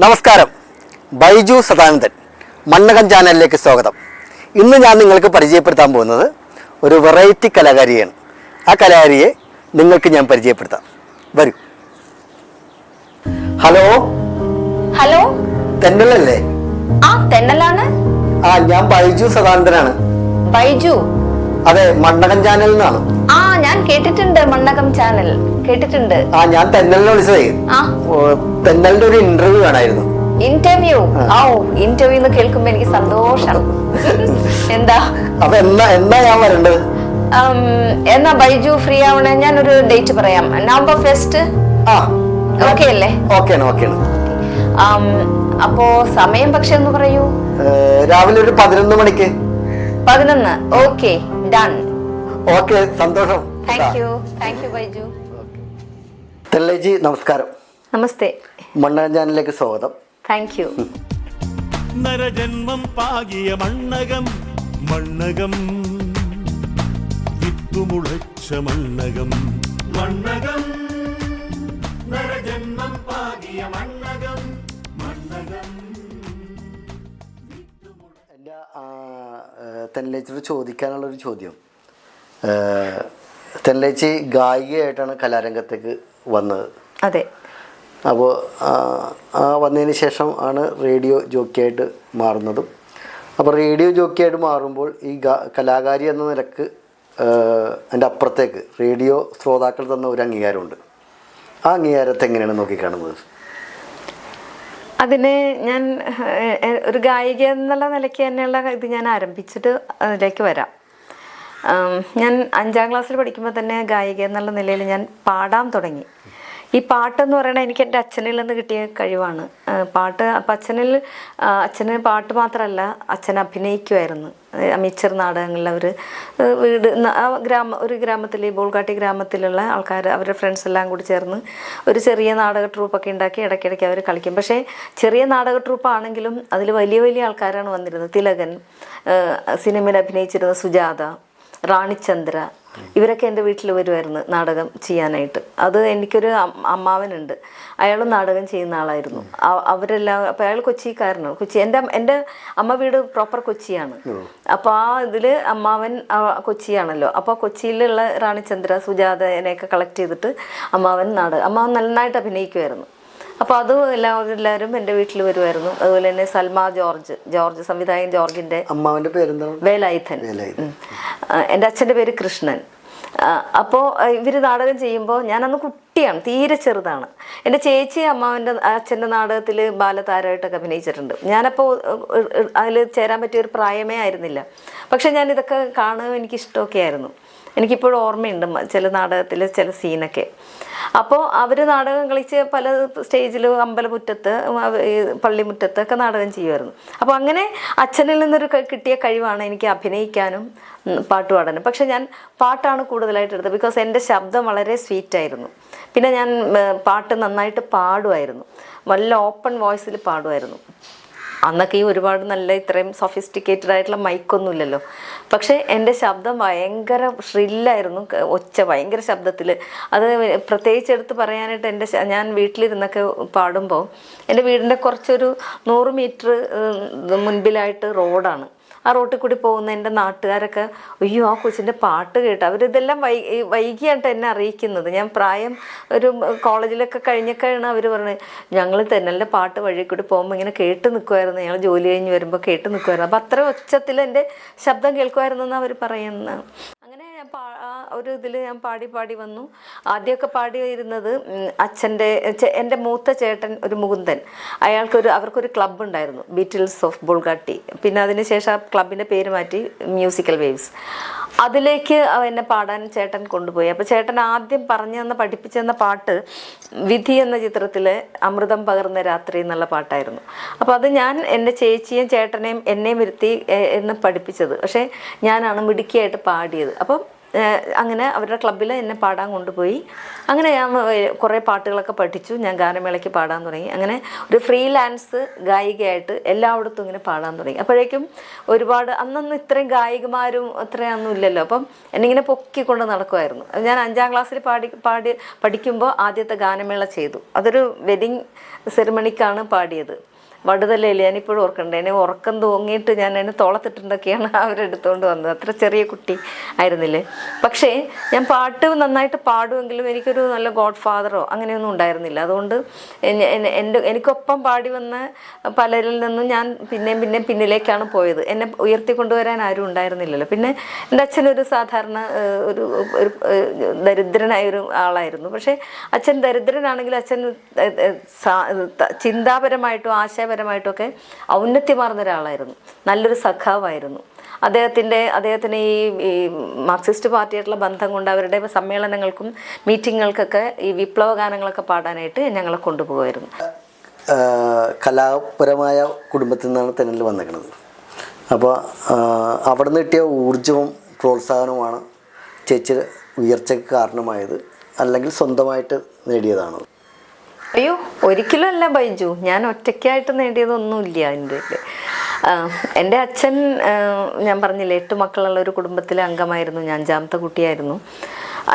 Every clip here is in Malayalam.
നമസ്കാരം, ബൈജു സദാനന്ദൻ മണ്ണകം ചാനലിലേക്ക് സ്വാഗതം. ഇന്ന് ഞാൻ നിങ്ങൾക്ക് പരിചയപ്പെടുത്താൻ പോകുന്നത് ഒരു വെറൈറ്റി കലാകാരിയാണ്. ആ കലാകാരിയെ നിങ്ങൾക്ക് ഞാൻ പരിചയപ്പെടുത്താം. വരൂ. ഹലോ ഹലോ, തെന്നലല്ലേ? തെന്നലാണ്. ഞാൻ ബൈജു സദാനന്ദനാണ്. ബൈജു? അതെ, മണ്ണകം ചാനലിൽ നിന്നാണ്. ഞാൻ കേട്ടിട്ടുണ്ട്, മണ്ണകം ചാനൽ കേട്ടിട്ടുണ്ട്. ഞാൻ തെന്നലിനെ വിളിച്ചതേ, തെന്നലിന്റെ ഒരു ഇന്റർവ്യൂ വേണമായിരുന്നു. ഇന്റർവ്യൂ? ഇന്റർവ്യൂ എന്ന് കേൾക്കുമ്പോ എനിക്ക് സന്തോഷം. എന്താ അപ്പൊ എന്നാ ഞാൻ വരേണ്ടത്? എന്നാ ബൈജു ഫ്രീ ആവണേ? ഞാനൊരു ഡേറ്റ് പറയാം. നവംബർ 1. ഓക്കെ അല്ലേ? ഓക്കെയാണ്. അപ്പോ സമയം പക്ഷെ ഒന്ന് പറയൂ. രാവിലെ ഒരു 11 മണിക്ക്. 11? Okay, done. ഓക്കെ, സന്തോഷം. Thank you Baiju. തെല്ലേജി, നമസ്കാരം. നമസ്തേ. മണ്ണകം ചാനലിലേക്ക് സ്വാഗതം. Thank you. നരജന്മം പാകിയ മണ്ണകം, മണ്ണകം വിത്തുമുളച്ച മണ്ണകം, മണ്ണകം നരജന്മം പാകിയ മണ്ണകം, മണ്ണകം. എൻ്റെ തെല്ലേച്ചിയോട് ചോദിക്കാനുള്ളൊരു ചോദ്യം, തെല്ലേച്ചി ഗായികയായിട്ടാണ് കലാരംഗത്തേക്ക് വന്നത്. അതെ. അപ്പോൾ വന്നതിന് ശേഷം ആണ് റേഡിയോ ജോക്കിയായിട്ട് മാറുന്നതും. അപ്പോൾ റേഡിയോ ജോക്കിയായിട്ട് മാറുമ്പോൾ ഈ കലാകാരി എന്ന നിലക്ക് എൻ്റെ അപ്പുറത്തേക്ക് റേഡിയോ ശ്രോതാക്കൾ തന്ന ഒരു അംഗീകാരമുണ്ട്. ആ അംഗീകാരത്തെ എങ്ങനെയാണ് നോക്കിക്കാണുന്നത്? അതിന് ഞാൻ ഒരു ഗായിക എന്നുള്ള നിലയ്ക്ക് തന്നെയുള്ള ഇത് ഞാൻ ആരംഭിച്ചിട്ട് അതിലേക്ക് വരാം. ഞാൻ 5ാം ക്ലാസ്സിൽ പഠിക്കുമ്പോൾ തന്നെ ഗായിക എന്നുള്ള നിലയിൽ ഞാൻ പാടാൻ തുടങ്ങി. ഈ പാട്ടെന്ന് പറയുന്നത് എനിക്ക് എൻ്റെ അച്ഛനിൽ നിന്ന് കിട്ടിയ കഴിവാണ്. പാട്ട് അപ്പം അച്ഛന് പാട്ട് മാത്രമല്ല, അച്ഛൻ അഭിനയിക്കുമായിരുന്നു. അമേച്ചർ നാടകങ്ങളിൽ അവർ ഒരു ഗ്രാമത്തിൽ, ബോൾഗാട്ടി ഗ്രാമത്തിലുള്ള ആൾക്കാർ, അവരുടെ ഫ്രണ്ട്സ് എല്ലാം കൂടി ചേർന്ന് ഒരു ചെറിയ നാടക ട്രൂപ്പൊക്കെ ഉണ്ടാക്കി ഇടയ്ക്കിടയ്ക്ക് അവർ കളിക്കും. പക്ഷേ ചെറിയ നാടക ട്രൂപ്പാണെങ്കിലും അതിൽ വലിയ വലിയ ആൾക്കാരാണ് വന്നിരുന്നത്. തിലകൻ, സിനിമയിൽ അഭിനയിച്ചിരുന്ന സുജാത, റാണിചന്ദ്ര, ഇവരൊക്കെ എൻ്റെ വീട്ടിൽ വരുമായിരുന്നു നാടകം ചെയ്യാനായിട്ട്. അത് എനിക്കൊരു അമ്മാവനുണ്ട്, അയാളും നാടകം ചെയ്യുന്ന ആളായിരുന്നു. അവരെല്ലാം, അപ്പോൾ അയാൾ കൊച്ചിക്കാരനാണ്. എൻ്റെ അമ്മ വീട് പ്രോപ്പർ കൊച്ചിയാണ്. അപ്പോൾ ആ ഇതിൽ അമ്മാവൻ കൊച്ചിയാണല്ലോ. അപ്പോൾ കൊച്ചിയിലുള്ള റാണിചന്ദ്ര, സുജാതനെയൊക്കെ കളക്ട് ചെയ്തിട്ട് അമ്മാവൻ നന്നായിട്ട് അഭിനയിക്കുമായിരുന്നു. അപ്പോൾ അതും എല്ലാവരും എൻ്റെ വീട്ടിൽ വരുമായിരുന്നു. അതുപോലെ തന്നെ സൽമ ജോർജ് സംവിധായകൻ ജോർജിൻ്റെ അമ്മാവൻ്റെ പേരെന്താണ്? വേലായുധൻ. എൻ്റെ അച്ഛൻ്റെ പേര് കൃഷ്ണൻ. അപ്പോൾ ഇവർ നാടകം ചെയ്യുമ്പോൾ ഞാനന്ന് കുട്ടിയാണ്, തീരെ ചെറുതാണ്. എൻ്റെ ചേച്ചി അച്ഛൻ്റെ നാടകത്തിൽ ബാലതാരമായിട്ടൊക്കെ അഭിനയിച്ചിട്ടുണ്ട്. ഞാനപ്പോൾ അതിൽ ചേരാൻ പറ്റിയൊരു പ്രായമേ ആയിരുന്നില്ല. പക്ഷെ ഞാനിതൊക്കെ കാണുക എനിക്കിഷ്ടമൊക്കെ ആയിരുന്നു. എനിക്കിപ്പോഴും ഓർമ്മയുണ്ട് ചില നാടകത്തിൽ ചില സീനൊക്കെ. അപ്പോൾ അവർ നാടകം കളിച്ച് പല സ്റ്റേജിലും, അമ്പലമുറ്റത്ത്, പള്ളിമുറ്റത്ത് ഒക്കെ നാടകം ചെയ്യുമായിരുന്നു. അപ്പോൾ അങ്ങനെ അച്ഛനിൽ നിന്നൊരു കിട്ടിയ കഴിവാണ് എനിക്ക് അഭിനയിക്കാനും പാട്ട് പാടാനും. പക്ഷെ ഞാൻ പാട്ടാണ് കൂടുതലായിട്ട് എടുത്തത്. ബിക്കോസ് എൻ്റെ ശബ്ദം വളരെ സ്വീറ്റായിരുന്നു. പിന്നെ ഞാൻ പാട്ട് നന്നായിട്ട് പാടുമായിരുന്നു, നല്ല ഓപ്പൺ വോയിസിൽ പാടുമായിരുന്നു. അന്നൊക്കെ ഈ ഒരുപാട് നല്ല ഇത്രയും സൊഫിസ്റ്റിക്കേറ്റഡ് ആയിട്ടുള്ള മൈക്കൊന്നും ഇല്ലല്ലോ. പക്ഷേ എൻ്റെ ശബ്ദം ഭയങ്കര ഷ്രില്ലായിരുന്നു, ഭയങ്കര ശബ്ദത്തിൽ. അത് പ്രത്യേകിച്ച് എടുത്ത് പറയാനായിട്ട് ഞാൻ വീട്ടിലിരുന്നൊക്കെ പാടുമ്പോൾ എൻ്റെ വീടിൻ്റെ കുറച്ചൊരു 100 മീറ്റർ മുൻപിലായിട്ട് റോഡാണ്. ആ റോട്ടിൽ കൂടി പോകുന്ന എൻ്റെ നാട്ടുകാരൊക്കെ, അയ്യോ ആ കൊച്ചിൻ്റെ പാട്ട് കേട്ട്, അവരിതെല്ലാം വൈകിയായിട്ട് എന്നെ അറിയിക്കുന്നത്. ഞാൻ പ്രായം ഒരു കോളേജിലൊക്കെ കഴിഞ്ഞൊക്കെയാണ് അവർ പറഞ്ഞത്, ഞങ്ങൾ തെന്നലിൻ്റെ പാട്ട് വഴി കൂടി പോകുമ്പോൾ ഇങ്ങനെ കേട്ട് നിൽക്കുമായിരുന്നു, ഞങ്ങൾ ജോലി കഴിഞ്ഞ് വരുമ്പോൾ കേട്ട് നിൽക്കുമായിരുന്നു. അപ്പോൾ അത്ര ഒച്ചത്തിൽ എൻ്റെ ശബ്ദം കേൾക്കുമായിരുന്നു എന്ന് അവർ പറയുന്നത്. അങ്ങനെ ഞാൻ ഒരു ഇതിൽ ഞാൻ പാടി വന്നു. ആദ്യമൊക്കെ പാടിയിരുന്നത് എൻ്റെ മൂത്ത ചേട്ടൻ ഒരു മുകുന്ദൻ, അവർക്കൊരു ക്ലബ്ബ് ഉണ്ടായിരുന്നു, ബീറ്റിൽസ് ഓഫ് ബോൾഗാട്ടി. പിന്നെ അതിനുശേഷം ആ ക്ലബിൻ്റെ പേര് മാറ്റി മ്യൂസിക്കൽ വേവ്സ്. അതിലേക്ക് എന്നെ പാടാൻ ചേട്ടൻ കൊണ്ടുപോയി. അപ്പോൾ ചേട്ടൻ ആദ്യം പഠിപ്പിച്ചു തന്ന പാട്ട് വിധി എന്ന ചിത്രത്തിലെ അമൃതം പകർന്ന രാത്രി എന്നുള്ള പാട്ടായിരുന്നു. അപ്പോൾ അത് ഞാൻ എൻ്റെ ചേച്ചിയും ചേട്ടനെയും എന്നെയും ഇരുത്തി എന്നെ പഠിപ്പിച്ചത്. പക്ഷേ ഞാനാണ് മിടുക്കിയായിട്ട് പാടിയത്. അപ്പം അങ്ങനെ അവരുടെ ക്ലബ്ബിൽ എന്നെ പാടാൻ കൊണ്ടുപോയി. അങ്ങനെ ഞാൻ കുറേ പാട്ടുകളൊക്കെ പഠിച്ചു. ഞാൻ ഗാനമേളയ്ക്ക് പാടാൻ തുടങ്ങി. അങ്ങനെ ഒരു ഫ്രീലാൻസ് ഗായികയായിട്ട് എല്ലായിടത്തും ഇങ്ങനെ പാടാൻ തുടങ്ങി. അപ്പോഴേക്കും ഒരുപാട് അന്നൊന്നും ഇത്രയും ഗായികമാരും അത്രയൊന്നും ഇല്ലല്ലോ. അപ്പം എന്നിങ്ങനെ പൊക്കിക്കൊണ്ട് നടക്കുമായിരുന്നു. ഞാൻ 5ാം ക്ലാസ്സിൽ പഠിക്കുമ്പോൾ ആദ്യത്തെ ഗാനമേള ചെയ്തു. അതൊരു വെഡിങ് സെറിമണിക്കാണ് പാടിയത്. വടുതലയിൽ ഞാനിപ്പോഴും ഓർക്കണ്ട. എന്നെ ഉറക്കം തൂങ്ങിയിട്ട് ഞാൻ എന്നെ തോളത്തിട്ടുണ്ടൊക്കെയാണ് അവരെടുത്തുകൊണ്ട് വന്നത്. അത്ര ചെറിയ കുട്ടി ആയിരുന്നില്ലേ. പക്ഷേ ഞാൻ പാട്ട് നന്നായിട്ട് പാടുമെങ്കിലും എനിക്കൊരു നല്ല ഗോഡ് ഫാദറോ അങ്ങനെയൊന്നും ഉണ്ടായിരുന്നില്ല. അതുകൊണ്ട് എനിക്കൊപ്പം പാടി വന്ന പലരിൽ നിന്നും ഞാൻ പിന്നെയും പിന്നിലേക്കാണ് പോയത്. എന്നെ ഉയർത്തിക്കൊണ്ടുവരാൻ ആരും ഉണ്ടായിരുന്നില്ലല്ലോ. പിന്നെ എൻ്റെ അച്ഛനൊരു സാധാരണ ഒരു ദരിദ്രനായൊരു ആളായിരുന്നു. പക്ഷേ അച്ഛൻ ദരിദ്രനാണെങ്കിൽ അച്ഛൻ ചിന്താപരമായിട്ടും ആശയപരമായിട്ടൊക്കെ ഔന്നത്യമാർന്ന ഒരാളായിരുന്നു. നല്ലൊരു സഖാവായിരുന്നു. അദ്ദേഹത്തിന് ഈ മാർക്സിസ്റ്റ് പാർട്ടിയായിട്ടുള്ള ബന്ധം കൊണ്ട് അവരുടെ സമ്മേളനങ്ങൾക്കും മീറ്റിങ്ങുകൾക്കൊക്കെ ഈ വിപ്ലവ ഗാനങ്ങളൊക്കെ പാടാനായിട്ട് ഞങ്ങളെ കൊണ്ടുപോകുമായിരുന്നു. കലാപരമായ കുടുംബത്തിൽ നിന്നാണ് തെന്നൽ വന്നേക്കുന്നത്. അപ്പോൾ അവിടെ നിന്ന് കിട്ടിയ ഊർജവും പ്രോത്സാഹനവുമാണ് ചേച്ചി ഉയർച്ചയ്ക്ക് കാരണമായത്, അല്ലെങ്കിൽ സ്വന്തമായിട്ട് നേടിയതാണോ? അയ്യോ, ഒരിക്കലും അല്ല ബൈജു. ഞാൻ ഒറ്റയ്ക്കായിട്ട് നേടിയതൊന്നുമില്ല. എൻ്റെ അച്ഛൻ, ഞാൻ പറഞ്ഞില്ലേ, 8 മക്കളുള്ള ഒരു കുടുംബത്തിലെ അംഗമായിരുന്നു. ഞാൻ 5ാമത്തെ കുട്ടിയായിരുന്നു.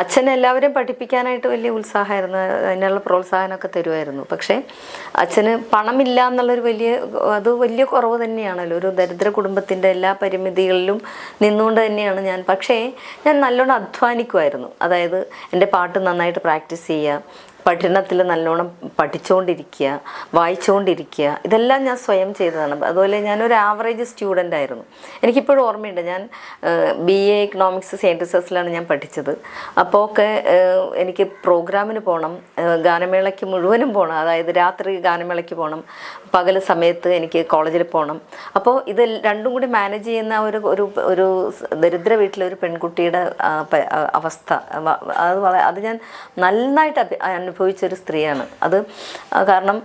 അച്ഛൻ എല്ലാവരെയും പഠിപ്പിക്കാനായിട്ട് വലിയ ഉത്സാഹമായിരുന്നു. അതിനുള്ള പ്രോത്സാഹനമൊക്കെ തരുമായിരുന്നു. പക്ഷേ അച്ഛന് പണമില്ല എന്നുള്ളൊരു വലിയ കുറവ് തന്നെയാണല്ലോ. ഒരു ദരിദ്ര കുടുംബത്തിൻ്റെ എല്ലാ പരിമിതികളിലും നിന്നുകൊണ്ട് തന്നെയാണ് ഞാൻ. പക്ഷേ ഞാൻ നല്ലോണം അധ്വാനിക്കുമായിരുന്നു. അതായത് എൻ്റെ പാട്ട് നന്നായിട്ട് പ്രാക്ടീസ് ചെയ്യുക, പഠനത്തിൽ നല്ലോണം പഠിച്ചുകൊണ്ടിരിക്കുക, വായിച്ചുകൊണ്ടിരിക്കുക, ഇതെല്ലാം ഞാൻ സ്വയം ചെയ്തതാണ്. അതുപോലെ ഞാനൊരു ആവറേജ് സ്റ്റുഡൻ്റ് ആയിരുന്നു. എനിക്കിപ്പോഴും ഓർമ്മയുണ്ട്, ഞാൻ BA എക്കണോമിക്സ് സെയിൻറ്റ് ജോസഫ്സിലാണ് ഞാൻ പഠിച്ചത്. അപ്പോൾ ഒക്കെ എനിക്ക് പ്രോഗ്രാമിന് പോകണം, ഗാനമേളയ്ക്ക് മുഴുവനും പോകണം. അതായത് രാത്രി ഗാനമേളയ്ക്ക് പോകണം, പകൽ സമയത്ത് എനിക്ക് കോളേജിൽ പോകണം. അപ്പോൾ ഇത് രണ്ടും കൂടി മാനേജ് ചെയ്യുന്ന ഒരു ദരിദ്ര വീട്ടിലെ ഒരു പെൺകുട്ടിയുടെ അവസ്ഥ അത് ഞാൻ നന്നായിട്ട് അനുഭവിച്ചൊരു സ്ത്രീയാണ്. അത് കാരണം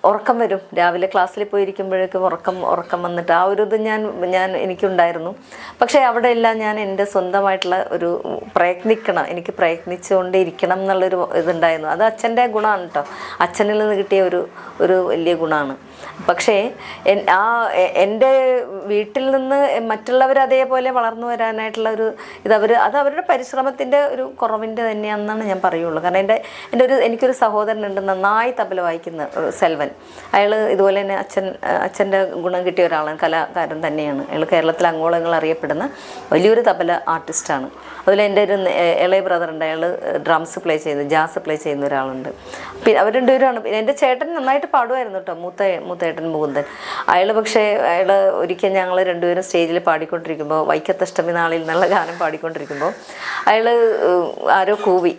ഉറക്കം വരും. രാവിലെ ക്ലാസ്സിൽ പോയിരിക്കുമ്പോഴേക്കും ഉറക്കം വന്നിട്ട് ആ ഒരു ഇത് എനിക്കുണ്ടായിരുന്നു. പക്ഷേ അവിടെ എല്ലാം ഞാൻ എൻ്റെ സ്വന്തമായിട്ടുള്ള ഒരു എനിക്ക് പ്രയത്നിച്ചുകൊണ്ടേ ഇരിക്കണം എന്നുള്ളൊരു ഇതുണ്ടായിരുന്നു. അത് അച്ഛൻ്റെ ഗുണമാണ് കേട്ടോ. അച്ഛനിൽ നിന്ന് കിട്ടിയ ഒരു വലിയ ഗുണമാണ്. പക്ഷേ എൻ്റെ വീട്ടിൽ നിന്ന് മറ്റുള്ളവർ അതേപോലെ വളർന്നു വരാനായിട്ടുള്ള അത് അവരുടെ പരിശ്രമത്തിൻ്റെ ഒരു കുറവിൻ്റെ തന്നെയാണെന്നാണ് ഞാൻ പറയുള്ളൂ. കാരണം എനിക്കൊരു സഹോദരനുണ്ട്, നന്നായി തബല വായിക്കുന്ന സെൽവൻ. അയാൾ ഇതുപോലെ തന്നെ അച്ഛൻ്റെ ഗുണം കിട്ടിയ ഒരാളാണ്, കലാകാരൻ തന്നെയാണ്. അയാൾ കേരളത്തിൽ അങ്ങോളങ്ങൾ അറിയപ്പെടുന്ന വലിയൊരു തബല ആർട്ടിസ്റ്റാണ്. അതുപോലെ എൻ്റെ ഒരു ഇളയ ബ്രദറുണ്ട്, അയാൾ ഡ്രംസ് പ്ലേ ചെയ്യുന്ന, ജാസ് പ്ലേ ചെയ്യുന്ന ഒരാളുണ്ട്. പിന്നെ അവർ രണ്ടുപേരാണ്. പിന്നെ എൻ്റെ ചേട്ടൻ നന്നായിട്ട് പാടുമായിരുന്നു കേട്ടോ, മൂത്തേട്ടൻ മുകുന്ദൻ. പക്ഷേ ഒരിക്കൽ ഞങ്ങൾ രണ്ടുപേരും സ്റ്റേജിൽ പാടിക്കൊണ്ടിരിക്കുമ്പോൾ, വൈക്കത്തഷ്ടമി നാളിൽ എന്നുള്ള ഗാനം പാടിക്കൊണ്ടിരിക്കുമ്പോൾ ആരോ കൂവി,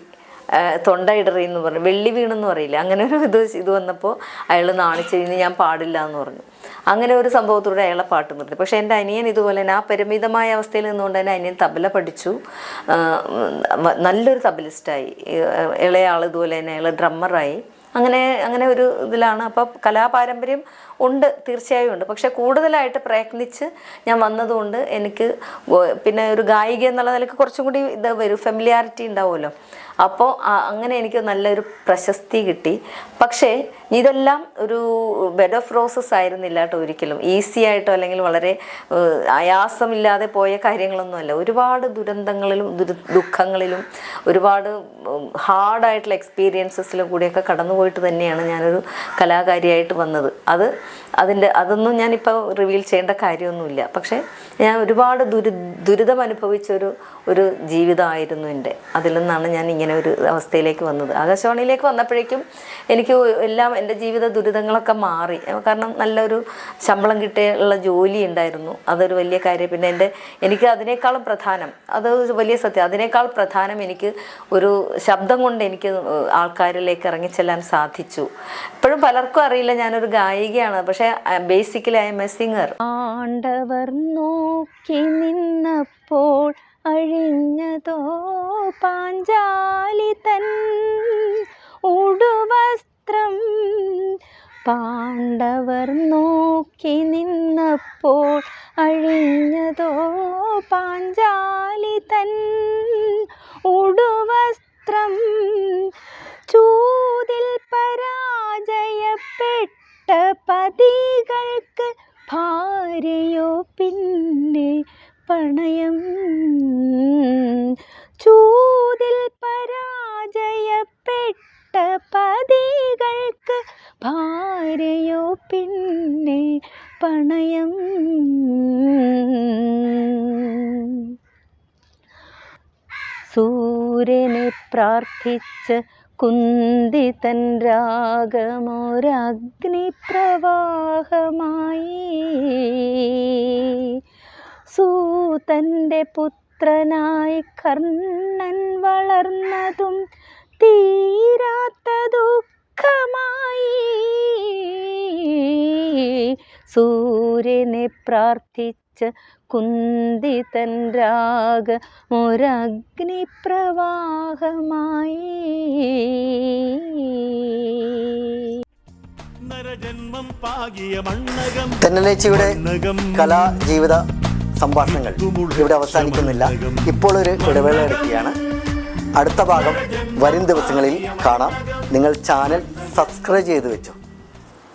തൊണ്ട ഇടറി എന്ന് പറഞ്ഞു, വെള്ളി വീണെന്ന് പറയില്ല, അങ്ങനെ ഒരു ഇത് വന്നപ്പോൾ അയാൾ നാണിച്ച് ഇനി ഞാൻ പാടില്ല എന്ന് പറഞ്ഞു. അങ്ങനെ ഒരു സംഭവത്തോടെ അയാളെ പാട്ട് നിർത്തി. പക്ഷേ എൻ്റെ അനിയൻ ഇതുപോലെ തന്നെ ആ പരിമിതമായ അവസ്ഥയിൽ നിന്നുകൊണ്ട് തന്നെ അനിയൻ തബല പഠിച്ചു, നല്ലൊരു തബലിസ്റ്റായി. ഇളയാൾ ഇതുപോലെ തന്നെ അയാൾ ഡ്രമ്മറായി. അങ്ങനെ ഒരു ഇതിലാണ്. അപ്പോൾ കലാപാരമ്പര്യം ഉണ്ട്, തീർച്ചയായും ഉണ്ട്. പക്ഷേ കൂടുതലായിട്ട് പ്രയത്നിച്ച് ഞാൻ വന്നതുകൊണ്ട് എനിക്ക് പിന്നെ ഒരു ഗായിക എന്നുള്ള നിലയ്ക്ക് കുറച്ചും കൂടി ഫെമിലിയാരിറ്റി ഉണ്ടാവുമല്ലോ. അപ്പോൾ അങ്ങനെ എനിക്ക് നല്ലൊരു പ്രശസ്തി കിട്ടി. പക്ഷേ ഇതെല്ലാം ഒരു ബെഡ് ഓഫ് റോസസ് ആയിരുന്നില്ല കേട്ടോ, ഒരിക്കലും ഈസി ആയിട്ടോ അല്ലെങ്കിൽ വളരെ ആയാസമില്ലാതെ പോയ കാര്യങ്ങളൊന്നുമല്ല. ഒരുപാട് ദുരന്തങ്ങളിലും ദുഃഖങ്ങളിലും ഒരുപാട് ഹാർഡായിട്ടുള്ള എക്സ്പീരിയൻസസിലും കൂടിയൊക്കെ കടന്നു പോയിട്ട് തന്നെയാണ് ഞാനൊരു കലാകാരിയായിട്ട് വന്നത്. അതൊന്നും ഞാനിപ്പോൾ റിവീൽ ചെയ്യേണ്ട കാര്യമൊന്നുമില്ല. പക്ഷേ ഞാൻ ഒരുപാട് ദുരിതം അനുഭവിച്ചൊരു ജീവിതമായിരുന്നു എൻ്റെ. അതിൽ നിന്നാണ് ഞാൻ ഇങ്ങനെ ഒരു അവസ്ഥയിലേക്ക് വന്നത്. ആകാശവാണിയിലേക്ക് വന്നപ്പോഴേക്കും എനിക്ക് എല്ലാം എൻ്റെ ജീവിത ദുരിതങ്ങളൊക്കെ മാറി. കാരണം നല്ലൊരു ശമ്പളം കിട്ടിയുള്ള ജോലി ഉണ്ടായിരുന്നു, അതൊരു വലിയ കാര്യം. പിന്നെ എനിക്ക് അതിനേക്കാളും പ്രധാനം, അത് വലിയ സത്യം, അതിനേക്കാൾ പ്രധാനം എനിക്ക് ഒരു ശബ്ദം കൊണ്ട് എനിക്ക് ആൾക്കാരിലേക്ക് ഇറങ്ങിച്ചെല്ലാൻ സാധിച്ചു. ഇപ്പോഴും പലർക്കും അറിയില്ല ഞാനൊരു ഗായികയാണ്, പക്ഷേ basically I'm a singer. ആണ്ടവർ നോക്കി നിന്നപ്പോൾ അഴിഞ്ഞതോ പാഞ്ചാലി തൻ ഉടുവസ്ത്രം, പാണ്ഡവർ നോക്കി നിന്നപ്പോൾ അഴിഞ്ഞതോ പാഞ്ചാലി തൻ ഉടുവസ്ത്രം ചൂതിൽ പരാജയപ്പെട്ട പതികൾക്ക് ഭാര്യയോ പിന്നെ പണയം. ചൂതിൽ പരാജയപ്പെട്ട പതികൾക്ക് ഭാര്യയോ പിന്നെ പണയം. സൂര്യനെ പ്രാർത്ഥിച്ച് കുന്തി തൻ രാഗമൊരഗ്നിപ്രവാഹമായി. സൂതൻ്റെ പുത്രനായി കർണൻ വളർന്നതും തീരാത്ത ദുഃഖമായി. സൂര്യനെ പ്രാർത്ഥിച്ച് കുന്തി തൻ രാഗമൊരഗ്നിപ്രവാഹമായി. നരജന്മം പാകിയ മണ്ണകം തെന്നലേച്ചിയുടെ കലാജീവിത സംഭാഷണങ്ങൾ ഇവിടെ അവസാനിക്കുന്നില്ല. ഇപ്പോൾ ഒരു ഇടവേള എടുക്കുകയാണ്. അടുത്ത ഭാഗം വരും ദിവസങ്ങളിൽ കാണാം. നിങ്ങൾ ചാനൽ സബ്സ്ക്രൈബ് ചെയ്ത് വെച്ചു.